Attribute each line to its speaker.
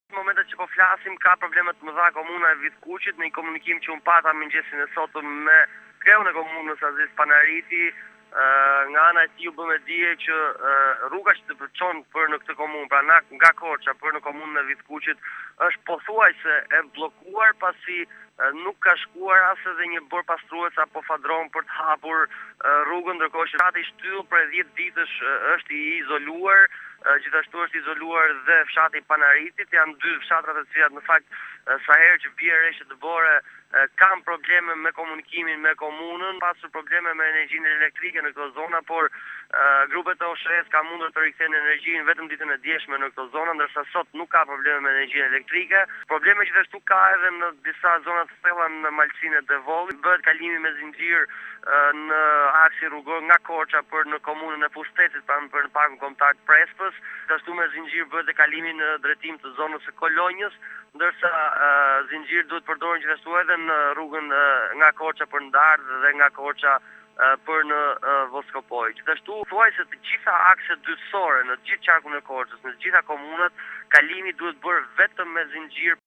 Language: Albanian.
Speaker 1: Në momentet që po flasim, ka probleme të mëdha komuna e Vitkuqit, në një komunikim që unë pata mëngjesin e sotëm me kreun e komunës Aziz Panariti, nga ana e tij u bë me dije që rruga që të çon për në këtë komunë, pra nga Korça për në komunën e Vitkuqit, është pothuajse e bllokuar pasi nuk ka shkuar as edhe një bor pastrues apo fadron për të hapur rrugën, ndërkohë që fshati i shtyllur për 10 ditësh është i izoluar. Gjithashtu është izoluar dhe fshati i Panaritit, janë dy fshatrat të cilat në fakt sa herë që bie re që të bore kanë probleme me komunikimin me komunën, pasur probleme me energjinë elektrike në këto zona, por grupet e OSHE-s ka mundur të rikthejnë energjinë vetëm ditën e djeshme në këto zona, ndërsa sot nuk ka probleme me energjinë elektrike. Probleme gjithashtu ka edhe në disa zona të thella në malësinë e Devollit, bëhet kalimi me zinxhir në aksin rrugor nga Korça për në komunën e Pustetit, pra për në parkun kombëtar të Prespës, gjithashtu me zinxhir bëhet dhe kalimi në drejtim të zonës së Kolonjës, ndërsa zinxhir duhet përdorur gjithashtu edhe në rrugën nga Korça për Ndardh dhe nga Korça për në Voskopoj. Gjithashtu thuajse të gjitha akset dytësore në të gjithë qarkun e Korçës, në të gjitha komunat, kalimi duhet bërë vetëm me zinxhir